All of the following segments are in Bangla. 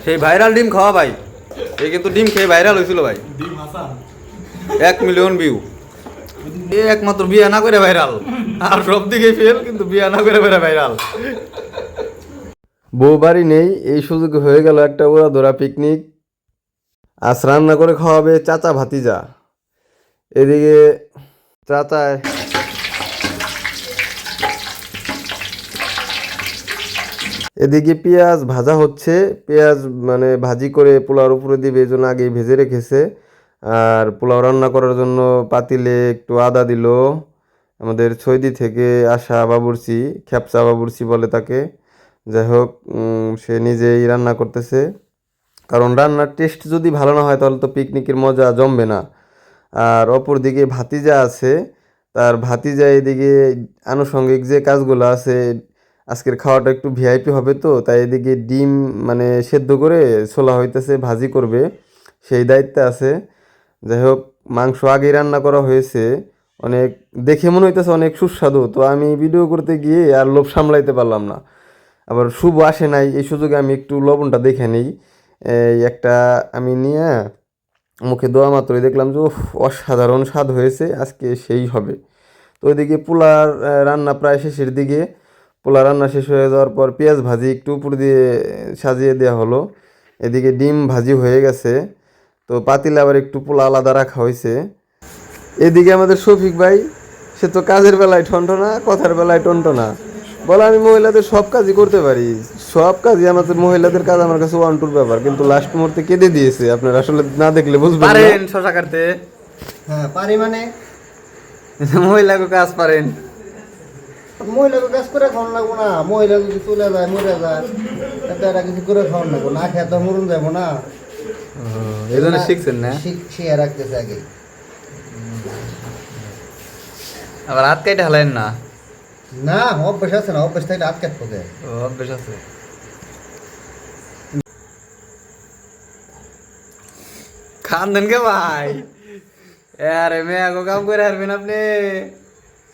সেই ভাইরাল ডিম খাওয়া ভাই, এই কিন্তু ডিম খেয়ে ভাইরাল হয়েছিল ভাই, 1 মিলিয়ন ভিউ। এ একমাত্র বিয়া না করে ভাইরাল, আর সব দিকে ফেল, কিন্তু বিয়া না করে ভাইরাল। বউ বাড়ি নেই, এই সুযোগে হয়ে গেল একটা ওরা ধরা পিকনিক। আজ রান্না করে খাওয়াবে চাচা ভাতিজা। এদিকে চাচায় এদিকে পেঁয়াজ ভাজা হচ্ছে, পেঁয়াজ মানে ভাজি করে পোলাওর উপরে দিবে, এই জন্য আগেই ভেজে রেখেছে। আর পোলাও রান্না করার জন্য পাতিলে একটু আদা দিল আমাদের সৌদি থেকে আসা বাবুর্চি, খ্যাপসা বাবুর্চি বলে তাকে। যাই হোক, সে নিজেই রান্না করতেছে, কারণ রান্নার টেস্ট যদি ভালো না হয় তাহলে তো পিকনিকের মজা জমবে না। আর অপর দিকে ভাতিজা আছে, তার ভাতিজা এদিকে আনুষঙ্গিক যে কাজগুলো আছে, আজকের খাওয়াটা একটু ভিআইপি হবে তো, তাই এদিকে ডিম মানে সেদ্ধ করে ছোলা হইতেছে, ভাজি করবে, সেই দায়িত্বে আছে। যাই হোক, মাংস আগেই রান্না করা হয়েছে, অনেক দেখে মনে হইতেছে অনেক সুস্বাদু। তো আমি ভিডিও করতে গিয়ে আর লোভ সামলাইতে পারলাম না। আবার শুভ আসে নাই, এই সুযোগে আমি একটু লবণটা দেখে নিই। এই একটা আমি নিয়ে মুখে দেওয়া মাত্রই দেখলাম যে উফ, অসাধারণ স্বাদ হয়েছে, আজকে সেই হবে। তো ওইদিকে পোলার রান্না প্রায় শেষের দিকে। পোলা রান্না শেষ হয়ে যাওয়ার পর পেঁয়াজ ভাজি একটু উপর দিয়ে সাজিয়ে দেওয়া হলো। এদিকে ডিম ভাজি হয়ে গেছে, তো পাতিলে আবার একটু পোলা আলাদা রাখা হয়েছে। এদিকে আমাদের শফিক ভাই, সে তো কাজের বেলায় ঠনঠনা, কথার বেলায় টনটনা। বলে আমি মহিলাদের সব কাজই করতে পারি, সব কাজই আমাদের মহিলাদের কাজ আমার কাছে ওয়ান টুর ব্যাপার, কিন্তু লাস্ট মুহূর্তে কেঁদে দিয়েছে। আপনারা আসলে না দেখলে বুঝবেন না। পারেন শশা কাটতে? হ্যাঁ পারি, মানে মহিলাকে কাজ পারেন? মহিলাকে কাজ করে খাওয়ান লাগবো না? মহিলা যদি চলে যায় মরে যায়, তারা কিছু করে খাওয়ান লাগবো না, খেয়ে তো মরুন যাবো না। এই জন্য শিখছেন না? শিখে রাখতেছে আগে। আবার হাত কাইটে হালেন না? না, অভ্যাস আছে না, অভ্যাস থাকলে হাত কাটবো কে? অভ্যাস আছে। খান দেন কে ভাই? আরে মেয়ে গো, কাম করে হারবেন আপনি?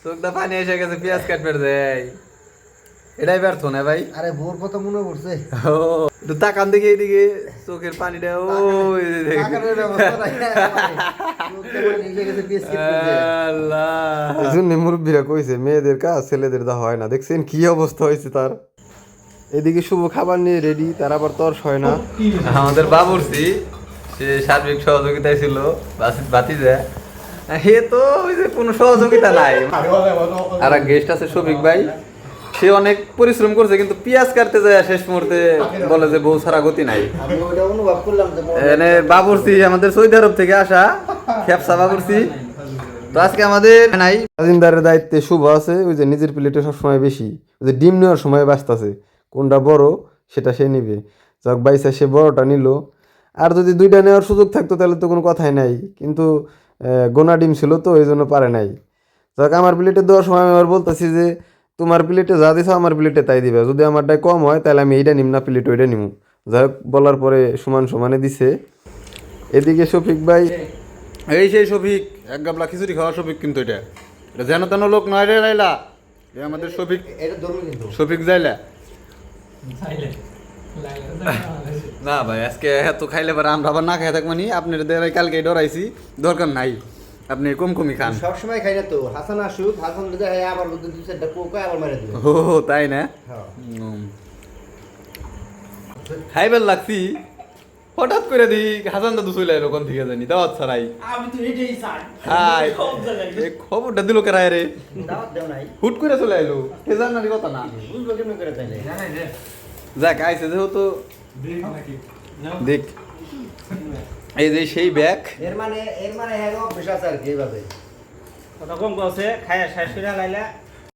চোখটা পানি এসে গেছে, পেঁয়াজ কাটবে দেয়, এটাই ব্যর্থ না ভাই? আরে বোর কথা মনে পড়ছে। ও একটু তাকান দেখি এইদিকে, চোখের পানিটা ওই টাকার ব্যবস্থা নাই, চোখে পানি এসে গেছে, পেঁয়াজ কেটে আল্লাহ। এই জন্য মুরব্বীরা কইছে মেয়েদের কাজ ছেলেদের দা হয় না। দেখছেন কি অবস্থা হয়েছে তার। এদিকে শুভ খাবার নিয়ে রেডি, তার আবার তর্স হয় না। আমাদের বাবুর্চি, সে সার্বিক সহযোগিতায় ছিল, বাতিজা হে তো ওই যে কোনো সহযোগিতা নাই। আর গেস্ট আছে শফিক ভাই, সে অনেক পরিশ্রম করছে, কিন্তু পেঁয়াজ কাটতে যায় শেষ মুহূর্তে বলে যে বউ ছাড়া গতি নাই। আমি ওটা অনুভব করলাম যে এনে বাবুর্চি আমাদের সৌদি আরব থেকে আসা, খ্যাপসা বাবুর্চি। তো আজকে আমাদের নাই, কাজিনদারের দায়িত্বে শুভ আছে, ওই যে নিজের প্লেটে সবসময় বেশি, ওই যে ডিম নেওয়ার সময় ব্যস্ত আছে, কোনটা বড় সেটা সে নিবে। যাক বাইসা সে বড়টা নিল। আর যদি দুইটা নেওয়ার সুযোগ থাকতো তাহলে তো কোনো কথাই নাই, কিন্তু গোনা ডিম ছিল তো এই জন্য পারে নাই। যাক আমার প্লেটে দেওয়ার সময় আমি আবার বলতেছি যে তোমার প্লেটে যা দিছো আমার প্লেটে তাই দিবে, যদি আমারটাই কম হয় তাহলে আমি এইটা নিম না, প্লেট ওইটা নিব। যাই হোক, বলার পরে সমান সমানে দিছে। এদিকে শফিক ভাই, এই সেই শফিক, এক গাবলা খিচুড়ি খাওয়া শফিক, কিন্তু এটা এটা যেন তেন লোক নয় রে লাইলা, এ আমাদের শফিক, এটা ধরবে কিন্তু শফিক যাইলা না ভাই। আজকে এত খাইলে পরে আমরা আবার না খাই থাকবো নি, আপনার দেয় কালকে ডরাইছি, দরকার নাই, আপনি কম কমই খান। সবসময় খাই না তো, হাসান আসুক, হাসান যদি আবার দুই চারটা পোকা আবার মারে দিবে। ও তাই না? খাইবার লাগছি, হঠাৎ করে দিই হাসান দাদু চলে এলো কোন থেকে জানি, দাওয়াত ছাড়াই। আমি তো এটাই চাই। হাই, সব জায়গায় এই খবরটা দিল কেরায় রে? দাওয়াত দেও নাই, হুট করে চলে এলো, কে জানার কথা না। বুঝবো কেমন করে তাইলে? যাক আইসে যেহেতু দেখ, এই যে সেই ব্যাগ, এর মানে হ্যাঁ অভ্যাস আছে আর কি, এইভাবে কথা কম কছে খায়া শেষ করে লাইলা